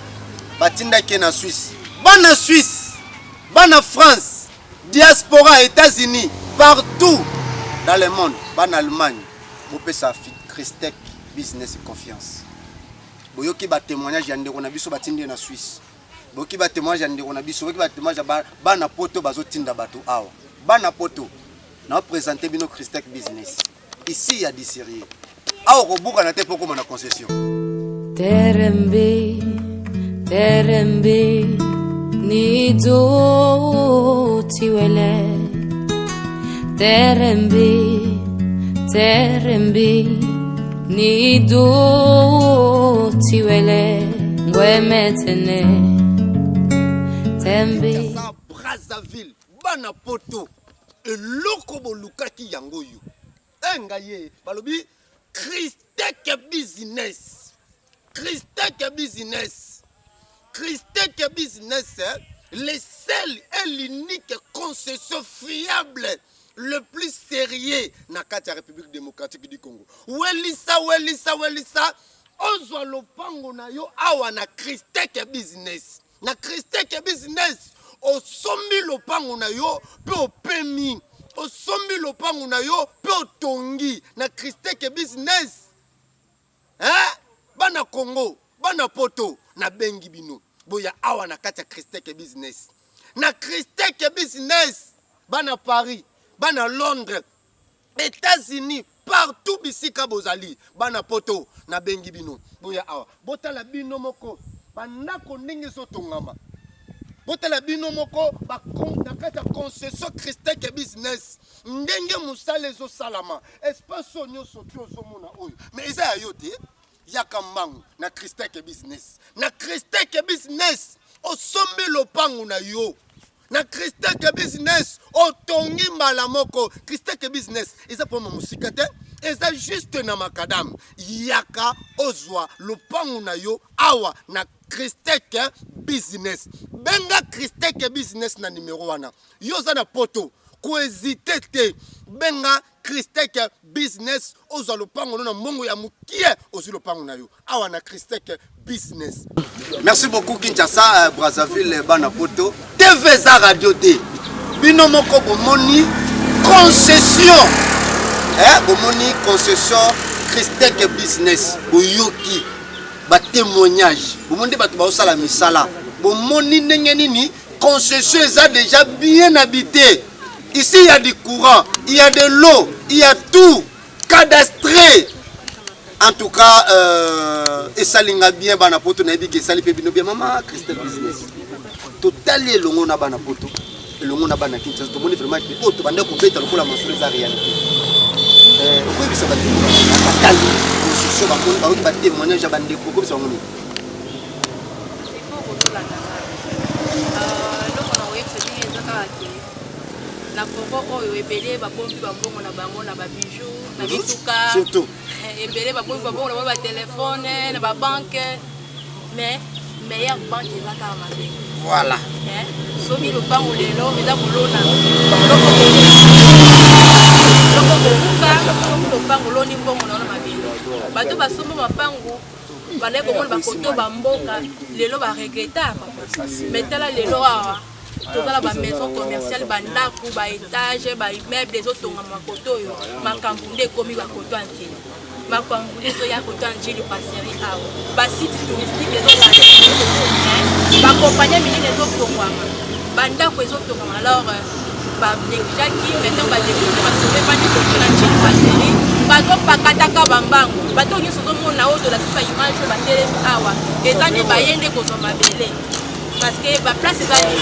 Speaker 1: Batinda qui est en Suisse. Bonne Suisse, bonne France, diaspora, États-Unis, partout dans le monde, bonne Allemagne. Vous pouvez ça Christec Business Confiance. Vous pouvez témoignage yande on a vu sur Batinda en Suisse. boki ba témoignage ndeko na biso boki ba témoignage bana poto bazotinda bato awa bana poto na présenter bino Christec Business ici il y a du sérieux awa ko buka na te poko na concession
Speaker 3: Terembe ni do tiwele Terembe ni do tiwele ngwemetene tembe
Speaker 1: Brazzaville bana poto eloko bolukaki yango yo engaye balobi Christec Business le seul et l'unique concession fiable le plus sérieux na kati ya République démocratique du Congo. Welisa ozwa lopango na yo awa na Christec Business. Na Christec Business osombi lopango na yo pe opemi. Osombi lopango na yo pe otongi na Christec Business. Hein? Bana Congo, bana poto na bengi bino. Boya awa na kati ya Christec Business. Na Christec Business bana Paris, bana Londres, États-Unis, partout bisika bozali, bana poto na bengi bino. Boya awa. Botala bino moko bandako ndenge sotongama. Botala bino moko ba na kati ya concession Christec Business. Ndenge musale zo salama. Espace nyonso to zomona oyo. Mais eza yote yakambangu na Christec Business. Na Christec Business osombi lopangu na yo. Na Christec Business otongi mbala moko. Christec Business eza pour musika te. Eza juste na makadam. Yaka ozwa lopangu na yo awa na Christec Business. Benga Christec Business na numéro wana. Yo za na poto. Ko hésiter te. Benga Christec Business ozwa lopango na mbongo ya mukie ozwa lopango na yo awa na Christec Business. Merci beaucoup Kinshasa Brazzaville bana poto TVza radio T bino moko bomoni concession bomoni concession Christec Business boyoki ba témoignage bomoni bato ba osala misala bomoni ndenge nini concession eza déjà bien habité. Ici, il y a du courant, il y a de l'eau, il y a tout cadastré. En tout cas, et ça linga bien banapoto na ebi ke sali pe bino bien maman Christec Business. Totalement longo na banapoto, longo na bana Kinshasa. To moni vraiment que auto banda ko beta lokola masolo za réalité. Ko bisa ba tali ko so ba ko ba ba témoignage ba ndeko ko bisa ngoni.
Speaker 2: Na Congo oyo ebele bapombi bambongo na bango na babijou na bituka
Speaker 1: surtout
Speaker 2: ebele bapombi bambongo na ba téléphone na ba banque mais meilleure banque eza kaka mabe
Speaker 1: voilà
Speaker 2: somi lopango lelo eza kolona loko kokuka somi lopango loni mbongo na mabele bato basomba mapango banaye komona bakoto bamboka lelo baregreta mais tala lelo awa tozala ba maison commerciale bandako ba étage ba immeuble ezotonga makoto oyo makambo nde ekomi bakoto antini makambo nde ezoya koto antini passerie awa basite touristique ezolala bakompagnie minene ezofongwama bandako ezotongama alors banéglijaki maintenant badécouvre basove bani koto na ntini passerie bazopakataka bambango bato nyonso ozomona oyo tolakisa image batelemi awa eza nde baye nde kozwa mabele. Parce que la place est à l'île.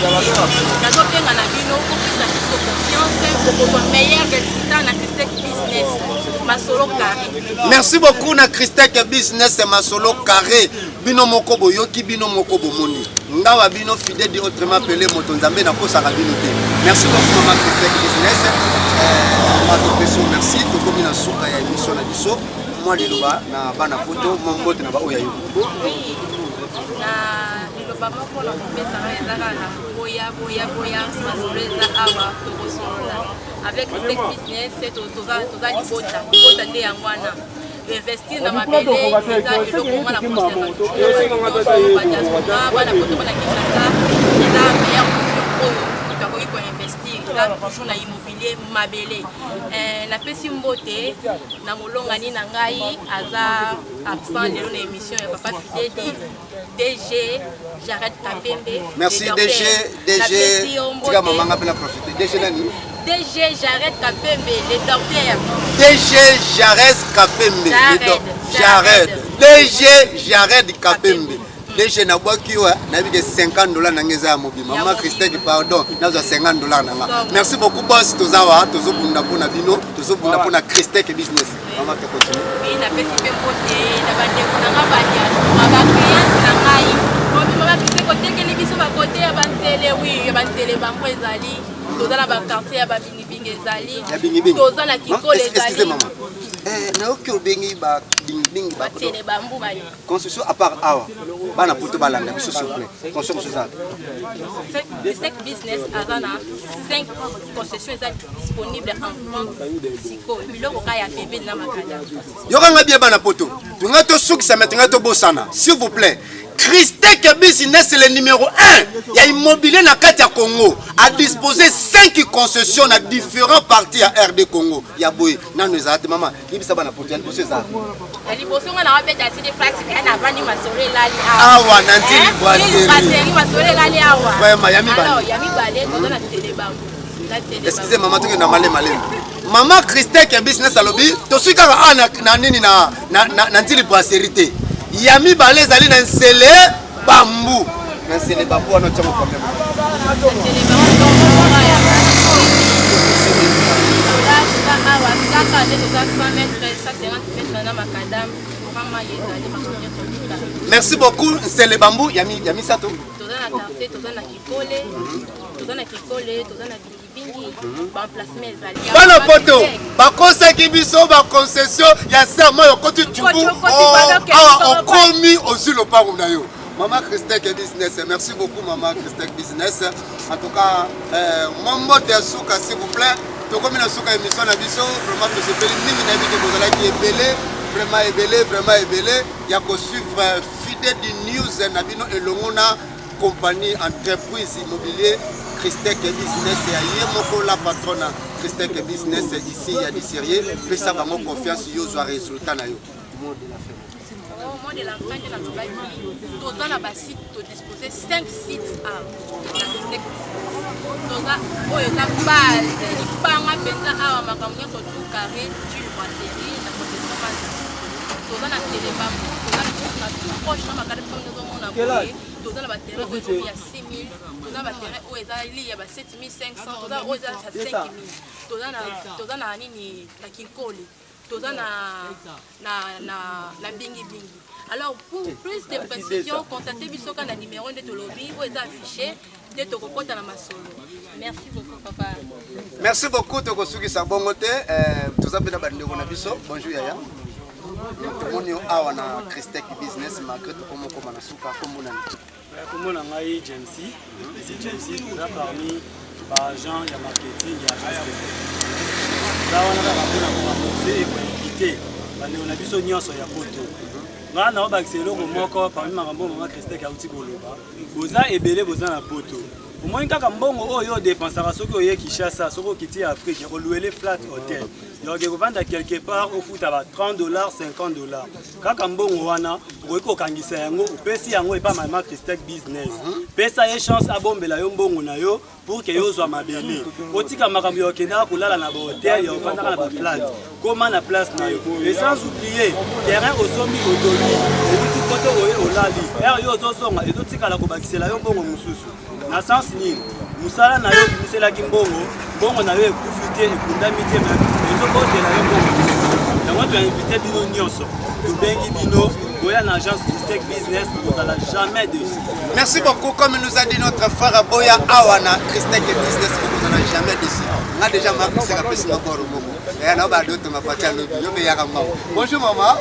Speaker 1: Merci beaucoup na Christec Business ma solo carré bino moko boyoki bino moko bomoni ngawa bino fidèle de autrement appelé motonzambe na posa rabino te. Merci beaucoup maman Christec Business merci to komi na suka ya émission na biso moi liloba na bana poto mombote na ba oya yo
Speaker 2: na liloba moko na kopesaka ezaka na boya masolo eza awa tokosolola avec Christec Business toza libota nde yango wana investir na mabele eza eloko nga na conservateur badiaspora bana poto bana Kinshasa eza meilleur oyo bakoki koinvestir eza toujours na immobilier immobilier mabele napesi mbote na molongani na ngai aza absent lelo na émission ya Papa Fidèle DG Jared Kapembe.
Speaker 8: Merci DG tika mama nga pena profiter DG nani
Speaker 2: DG Jared Kapembe le docteur
Speaker 8: DG Jared Kapembe DG Jared Kapembe DG na bokiwa na bide $50 na ngeza ya mobi mama Christelle pardon nazo $50 na nga. Merci beaucoup boss tozawa tozobunda pona bino tozobunda pona Christelle business mama te continue
Speaker 2: ina pesi pe mbote na bande kuna ngabanya ngaba client na ngai obi mama Christelle kotekeli biso ba côté ya bantele oui ya bantele bango ezali tozala ba quartier ya ba bingi ezali tozala kikole ezali
Speaker 8: excusez maman na okyo bengi ba ding ba
Speaker 2: tele bambu bani
Speaker 8: concession à part awa bana poto balanda biso s'il vous plaît concession ça
Speaker 2: cette business azana 5 concessions disponibles en France siko biloko kaya bébé na makada
Speaker 8: yokanga bien bana poto tunga to sukisa metunga to bosana s'il vous plaît Christelle Business c'est le numéro 1. Il y a immobilier dans le Congo à disposer 5 concessions dans différents parties à RD Congo. Il y a boy, non nous arrêtez maman. Il ça bana potian pour ça.
Speaker 2: Ali boso ngana wabeta sidi plastic na vani masore lali
Speaker 8: awa nantili boiseri.
Speaker 2: Maseri masore lali awa.
Speaker 8: Vraiment yami bale.
Speaker 2: Alors yami bale to na télé bango.
Speaker 8: Excusez maman tu na malé malé. Maman Christelle Business à lobby, to suka na nini na nantili boiseri. Yami balé zali na nsele bambu na nsele bambu wana chama problème merci beaucoup nsele bambu yami sato
Speaker 2: tozana quartier tozana kikole tozana kikole tozana bingi ba placement ezali
Speaker 8: bana poto bakosaki biso ba concession ya serment yokoti tubu awa okomi aussi le pango na yo Maman Christelle Business, merci beaucoup Maman Christelle Business. En tout cas, mambo de souka s'il vous plaît. Tout comme la souka émission na biso, vraiment que c'est belle mimi na vie que vous allez qui est belé, vraiment belé. Il y a que suivre Fidèle News na bino et longona compagnie entreprise immobilier Christelle Business et yemoko la patronne Christelle Business ici il y a des sérieux, mais ça va mon confiance yo zo résultat na yo. Mot de la fin.
Speaker 2: Au moment de la fin de la campagne, dans la site, tu disposer 5 sites à la Christelle. Dans la base, il pas un pensa à ma campagne sur tout carré, tu le vois série, la protection base. Dans la télé, dans la proche, dans ma carte de mon abonné, dans la batterie, il y a 6 000, dans la batterie, il y a 7 500, dans la rose, il y a 5 000, dans la ligne, la Kinkoli. Toza na bingi. Alors pour plus de précisions, contactez Bisoka na numéro de Tolobi où est affiché de Tokopota na Masolo. Merci beaucoup papa.
Speaker 8: Merci beaucoup Tokosuki Sabongote. Toza pena bandeko na biso. Bonjour Yaya. Tomoni awa na Christelle Business malgré tout comme na suka comme nani.
Speaker 5: Comme on a eu James, c'est James là parmi agent et marketing et agence. Là on a commencé pour quitter. On a vu son nyonso ya poto. Nga na obakiselo moko parmi makambo mama Christelle Kauti Koloba. Boza ebele boza na poto. Au moins kaka mbongo oyo dépensera soki oye Kinshasa, soki okiti Afrique, ko louer flat hotel. Donc ko vendre quelque part au foot à $30, $50. Kaka mbongo wana ko kangisa yango upesi yango e pa mama Christelle Business. Pesa ye chance abombela yo mbongo na yo pour que yo zwa mabele. Otika makambo yo kenda kulala na ba hotel yo vanda na ba flat. Comment na place na yo. Et sans oublier terrain au sombi odoli. Outi koto oyo olali. Yo zo songa ezo tika la ko bakisela yo mbongo mususu. Na sens nini musala na yo bimisela kimbongo bongo na yo ekufite ekundami te même ezokotela yo bongo yango to invité bino nyonso tobengi bino boya na agence Christelle Business pour la jamais dessus.
Speaker 8: Merci beaucoup comme nous a dit notre frère Boya Awana Christelle Business pour la jamais dessus. On a déjà marqué ça parce que encore au moment et on a d'autres ma patia le bio mais yaka maman. Bonjour maman.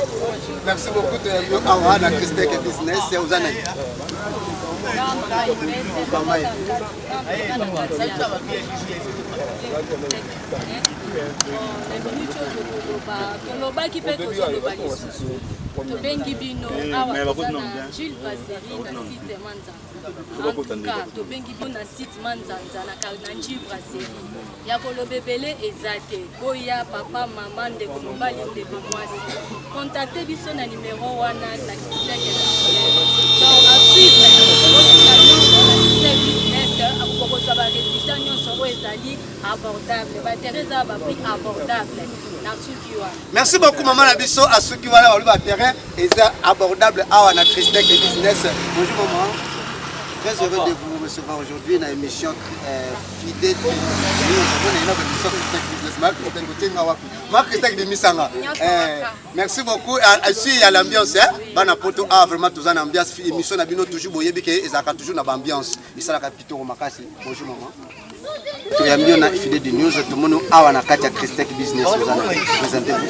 Speaker 8: Merci beaucoup de Awana Christelle Business et aux années.
Speaker 2: tobengi bino awa toza na Jules Brasserie na site Manzanza. Tobengi bino na site Manzanza na Jules Brasserie. Ya kolobebele ezate boya papa mama ndeko mobali ndeko mwasi. Contactez biso na numéro wana na kiteke. Donc à suivre akokoko ba résultat nyonso oyo ezali abordable ba teresa ba prix abordable na sukiwa.
Speaker 8: Merci beaucoup maman na biso asuki wana ba terrain eza abordable awa na Christec Business. Bonjour maman. Très heureux de vous recevoir aujourd'hui dans l'émission Fidèle. Merci beaucoup. Ici il y a l'ambiance. Bana poto a vraiment tous en ambiance. Émission na bino toujours boyebi ke ezaka toujours na ambiance. Isala kapito makasi. Bonjour maman. Tu as mis na Fidèle de News tout monde awa na kati ya Christec Business ozana. Présentez-vous.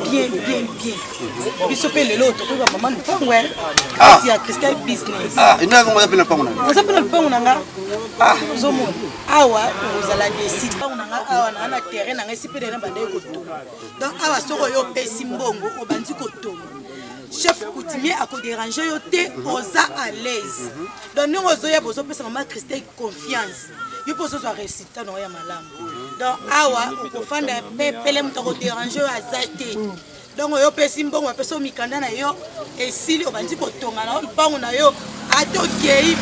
Speaker 9: Bien. Biso pe lelo to ko maman mpongwe. Si ya Christec Business.
Speaker 8: Ina ngo yapela mpongwe.
Speaker 9: Ngapela mpongwe nanga. Zomo. Awa ozala décide mpongwe nanga awa na terrain nanga sipele na bande ko to. Donc awa soko yo pesi mbongo obandi ko to. Chef coutumier a déranger yo te oza à l'aise. Donc nous ozoya bozo pesa maman Christec confiance. Yo poso so résultat no ya malamu. Donc awa okofanda pele mutako déranger yo azate. Donc yo pesi mbongo pesa mikanda na yo esili obandi ko tonga na mpango na yo atokei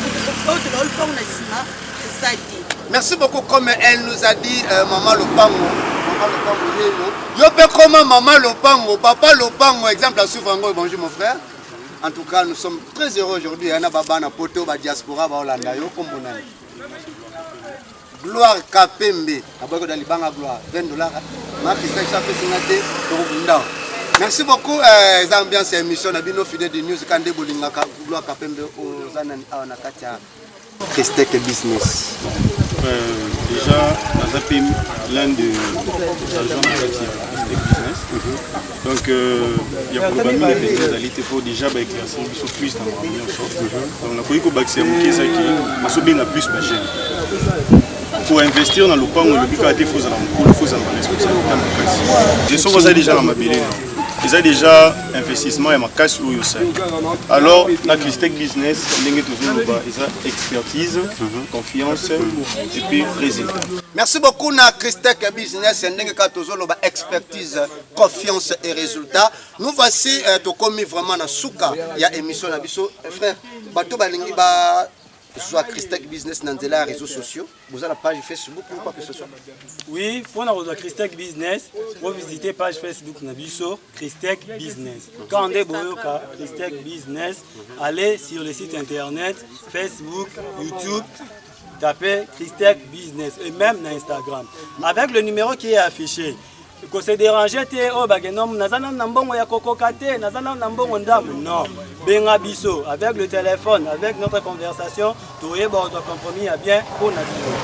Speaker 9: oto lo mpango na sima azate.
Speaker 8: Merci beaucoup comme elle nous a dit maman Lopango. Yo pe comment maman Lopango, papa Lopango exemple à Soufrango. Bonjour mon frère. En tout cas, nous sommes très heureux aujourd'hui. Ana baba na poto ba diaspora ba Holanda yo kombona. Gloire Kapembe. Abako dali banga gloire $20. Ma Christec ça fait singate to. Merci beaucoup les ambiance émission na bino Fidèle de News kande bolinga ka Gloire Kapembe ozana na katia Christec Business.
Speaker 5: Déjà, dans un pays, l'un des agents de Christec Business. Donc, il y a probablement des modalités pour déjà éclaircir plus dans l'ambiance. Donc, on a connu que Bakse a plus bâché. Pour investir dans le pan, le but a été faux à la responsabilité. Je suis déjà dans ma bille. Ils ont déjà investissement et ma casse où ils sont. Alors, la Christec Business, ils ont expertise, confiance et puis résultat.
Speaker 8: Merci beaucoup na Christec Business, expertise, confiance et résultat. Nous voici commis vraiment na souka ya émission na biso frère. Bato balingi ba soit Christec Business dans les réseaux sociaux. Vous avez la page Facebook ou quoi que ce soit?
Speaker 10: Oui, pour la Christec Business, vous visitez la page Facebook Nabiso Christec Business. Quand on est Christec Business, allez sur le site internet, Facebook, YouTube, tapez Christec Business et même dans Instagram. Avec le numéro qui est affiché. Que se déranger oh bagenom nazana nambongo ya kokokate nazana nambongo ndamu non benga biso avec le téléphone avec notre conversation toye ba compromis à bien pour nabino.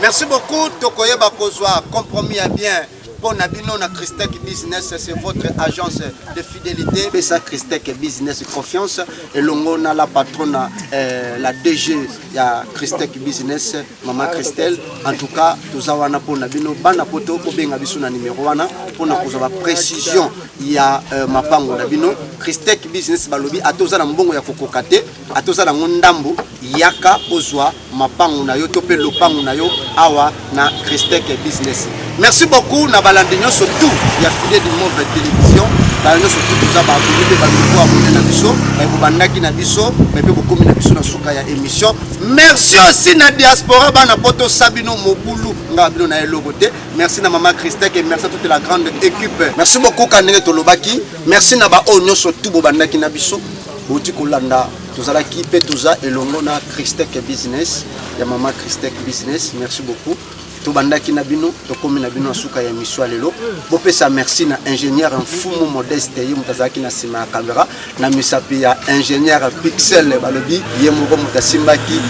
Speaker 8: Merci beaucoup tokoye ba kozwa compromis à bien pour nabino na Christec Business, c'est votre agence de fidélité et ça Christec Business confiance et longo na la patronne la DG ya Christec Business maman Christelle. En tout cas tous awana pour nabino bana poto ko benga biso na numéro wana pour na kozwa précision ya mapango nabino Christec Business balobi atoza na mbongo ya kokokate atoza na ndambo yaka ozwa mapango na yo to pe lopango na yo awa na Christec Business. Merci beaucoup na balandinyo surtout ya Fidèle de Mauve télévision balandinyo surtout tous ababonné pe baloko abonné na biso ba bandaki na biso ba pe bokomi na biso na suka ya émission. Merci aussi na diaspora bana poto Sabino Mobulu ngabino na elogote. Merci na maman Christec et merci à toute la grande équipe. Merci beaucoup kanenge tolobaki. Merci na ba onyo surtout bo bandaki na biso. Boti kolanda tozalaki pe toza elongo na Christec Business ya maman Christec Business. Merci beaucoup. Tout bandaki na bino to komi na bino suka ya émission lelo bopesa merci na ingénieur mfumu modeste ye mutazaki na sima caméra na misapi ya ingénieur pixel balobi ye moko mutasimbaki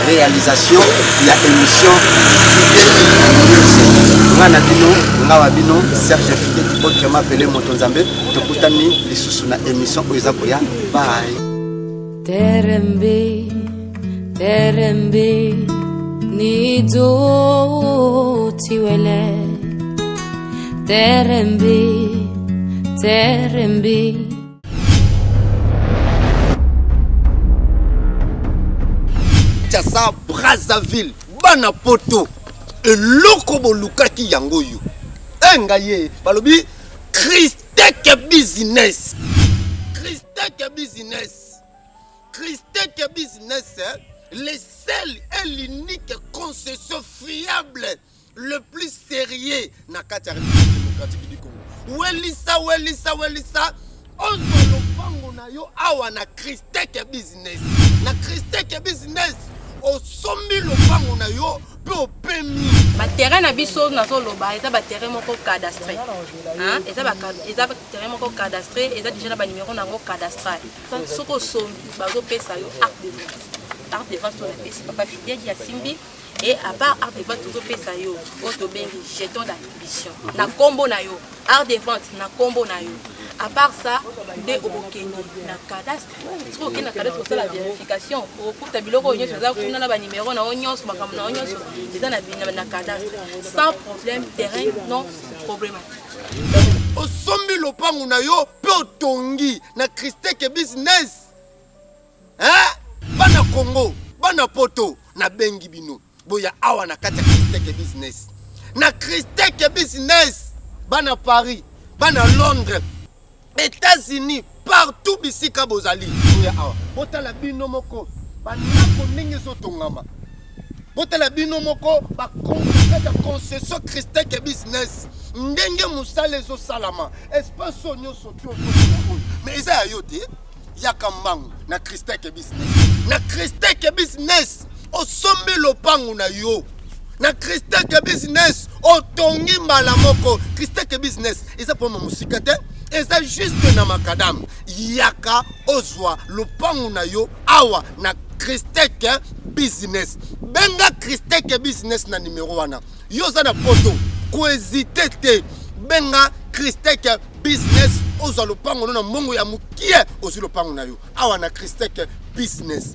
Speaker 8: réalisation ya émission ngana bino ngawa bino Serge Fidèle autrement appelé Motonzambe tokutani lisusu na émission oza koya bye.
Speaker 3: Terembi, terembi, nido tiwele. Terembi, terembi.
Speaker 1: Tiasa Brazzaville, bana poto, eloko bolukaki yango yo. Engaye, balobi, Christec business. Christec business. Christec business, le seul et l'unique concession fiable, le plus sérieux na kati ya République démocratique du Congo. Welisa, ozo lopango na yo awa na Christec business. Na Christec business, osombi lopango na yo pe opemi.
Speaker 2: Ba terrain na biso na zo loba, eza ba terrain moko cadastré. Hein? Eza ba terrain moko cadastré, eza déjà na ba numéro nango cadastral. Soko sombi bazo pesa yo acte de vente. Acte de vente on a pesa papa fidèle ya Simbi. Et à part art de vente, tout pesa yo, auto bengi, jeton d'attribution. Na combo na yo, art de vente, na combo na yo. À part ça, de obokeni, na cadastre. Si vous avez na cadastre pour la vérification, pour ta biloko onyo, vous avez un numéro na onyo, sur ma caméra na onyo, vous avez na cadastre. Sans problème, terrain non problématique.
Speaker 1: Osombi lopango na yo, pe otongi na Christec business. Hein? Bana Congo, bana poto, na bengi bino. Boya awa na kati ya Christec business. Na Christec business, bana Paris, bana Londres, États-Unis, partout bisika bozali. Boya awa. Bota la bino moko, banako ndenge zotongama. Bota la bino moko, ba concession Christec business. Ndenge musale zo salama. Espace onyo soto. Mais eza ayote, yaka mbangu na Christec business. Na Christec business. Osombi lopango na yo. Na Christec business. Otongi mbala moko. Christec business. Eza pour musika te. Eza juste na makadam. Yaka ozwa lopango na yo. Awa na Christec business. Benga Christec business na numéro wana. Yo za na poto. Kuezite te. Benga Christec business. Ozwa lopango na mongo ya mukie. Ozi lopango na yo. Awa na Christec business.